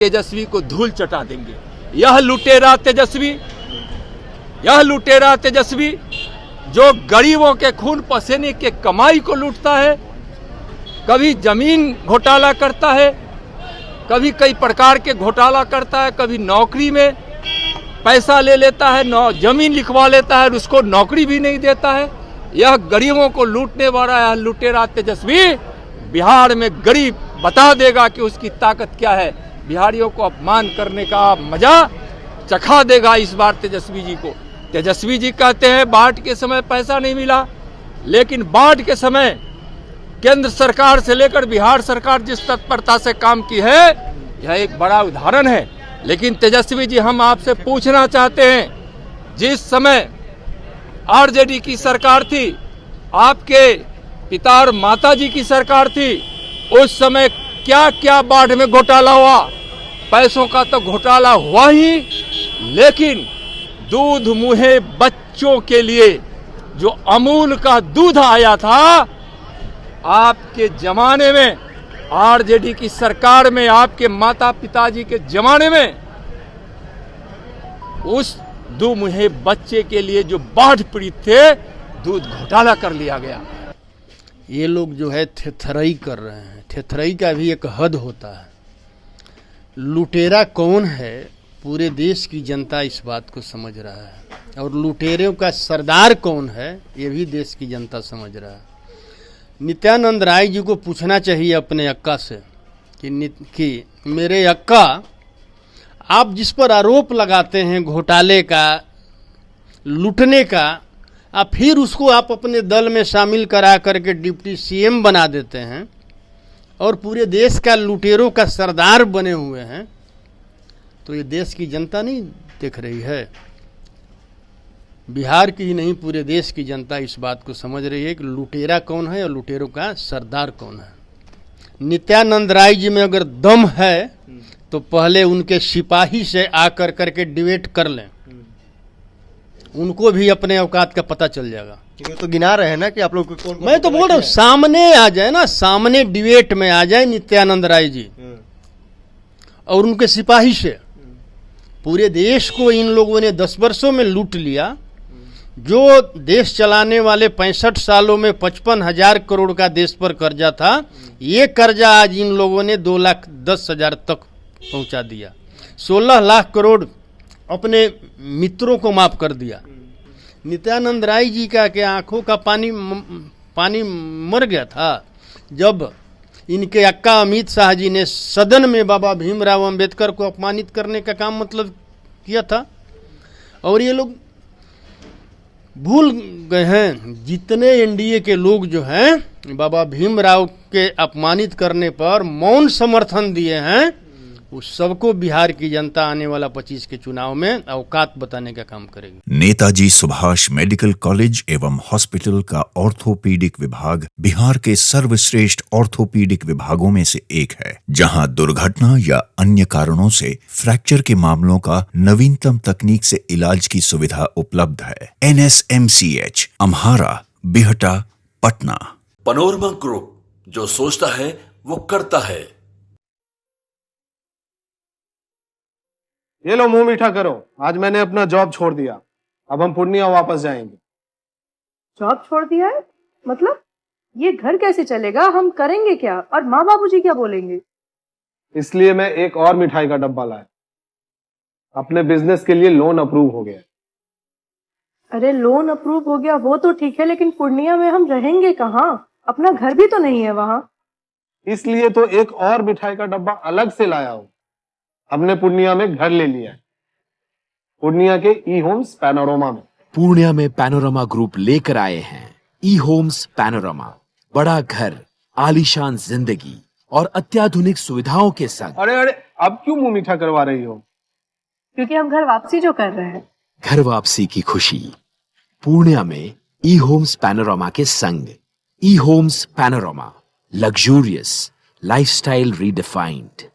तेजस्वी को धूल चटा देंगे। यह लुटेरा तेजस्वी जो गरीबों के खून पसीने के कमाई को लूटता है, कभी जमीन घोटाला करता है, कभी कई प्रकार के घोटाला करता है, कभी नौकरी में पैसा ले लेता है, जमीन लिखवा लेता है और उसको नौकरी भी नहीं देता है। यह गरीबों को लूटने वाला यह लुटेरा तेजस्वी बिहार में गरीब बता देगा कि उसकी ताकत क्या है। बिहारियों को अपमान करने का मजा चखा देगा इस बार तेजस्वी जी को। तेजस्वी जी कहते हैं बाढ़ के समय पैसा नहीं मिला, लेकिन बाढ़ के समय केंद्र सरकार से लेकर बिहार सरकार जिस तत्परता से काम की है, यह एक बड़ा उदाहरण है। लेकिन तेजस्वी जी, हम आपसे पूछना चाहते हैं, जिस समय आरजेडी की सरकार थी, आपके पिता और माता जी की सरकार थी, उस समय क्या क्या बाढ़ में घोटाला हुआ। पैसों का तो घोटाला हुआ ही, लेकिन दूध मुहे बच्चों के लिए जो अमूल का दूध आया था, आपके जमाने में, आरजेडी की सरकार में, आपके माता पिताजी के जमाने में, उस दूध मुहे बच्चे के लिए जो बाढ़ पीड़ित थे, दूध घोटाला कर लिया गया। ये लोग जो है थेथराई कर रहे हैं। थेथराई का भी एक हद होता है। लुटेरा कौन है, पूरे देश की जनता इस बात को समझ रहा है, और लुटेरों का सरदार कौन है, ये भी देश की जनता समझ रहा है। नित्यानंद राय जी को पूछना चाहिए अपने अक्का से कि मेरे अक्का, आप जिस पर आरोप लगाते हैं घोटाले का, लूटने का, आप फिर उसको आप अपने दल में शामिल करा करके डिप्टी सीएम बना देते हैं और पूरे देश का लुटेरों का सरदार बने हुए हैं, तो ये देश की जनता नहीं देख रही है। बिहार की ही नहीं, पूरे देश की जनता इस बात को समझ रही है कि लुटेरा कौन है और लुटेरों का सरदार कौन है। नित्यानंद राय जी में अगर दम है तो पहले उनके सिपाही से आकर करके डिबेट कर लें, उनको भी अपने औकात का पता चल जाएगा। ये तो गिना रहे हैं ना कि आप लोग को मैं तो बोल रहा हूँ, सामने आ जाए ना, सामने डिबेट में आ जाए नित्यानंद राय जी और उनके सिपाही से। पूरे देश को इन लोगों ने 10 वर्षों में लूट लिया। जो देश चलाने वाले 65 सालों में 55,000 करोड़ का देश पर कर्जा था, ये कर्जा आज इन लोगों ने 2,10,000 तक पहुंचा दिया। 16 लाख करोड़ अपने मित्रों को माफ कर दिया। नित्यानंद राय जी का क्या आंखों का पानी मर गया था जब इनके अक्का अमित शाह जी ने सदन में बाबा भीमराव अंबेडकर को अपमानित करने का काम मतलब किया था। और ये लोग भूल गए हैं, जितने एनडीए के लोग जो हैं बाबा भीमराव के अपमानित करने पर मौन समर्थन दिए हैं, उस सबको बिहार की जनता आने वाला 25 के चुनाव में औकात बताने का काम करेगी। नेताजी सुभाष मेडिकल कॉलेज एवं हॉस्पिटल का ऑर्थोपीडिक विभाग बिहार के सर्वश्रेष्ठ ऑर्थोपीडिक विभागों में से एक है, जहां दुर्घटना या अन्य कारणों से फ्रैक्चर के मामलों का नवीनतम तकनीक से इलाज की सुविधा उपलब्ध है। NSMCH, Amhara, Bihta, Patna. Panorama group, जो सोचता है वो करता है। ये लो, मुंह मीठा करो। आज मैंने अपना जॉब छोड़ दिया, अब हम पूर्णिया वापस जाएंगे। जॉब छोड़ दिया है? मतलब ये घर कैसे चलेगा? हम करेंगे क्या? और माँ बाबूजी क्या बोलेंगे? इसलिए मैं एक और मिठाई का डब्बा लाया। अपने बिजनेस के लिए लोन अप्रूव हो गया। अरे लोन अप्रूव हो गया वो तो ठीक है, लेकिन पूर्णिया में हम रहेंगे कहाँ? अपना घर भी तो नहीं है वहाँ। इसलिए तो एक और मिठाई का डब्बा अलग से लाया हूँ। हमने पूर्णिया में घर ले लिया है, पूर्णिया के ई होम्स पैनोरमा में। पूर्णिया में पैनोरमा ग्रुप लेकर आए हैं ई होम्स पैनोरमा। बड़ा घर, आलीशान जिंदगी और अत्याधुनिक सुविधाओं के संग। अरे अब क्यों मुंह मीठा करवा रही हो? क्योंकि हम घर वापसी जो कर रहे हैं। घर वापसी की खुशी पूर्णिया में ई होम्स पैनोरमा के संग। E homes Panorama, luxurious lifestyle redefined.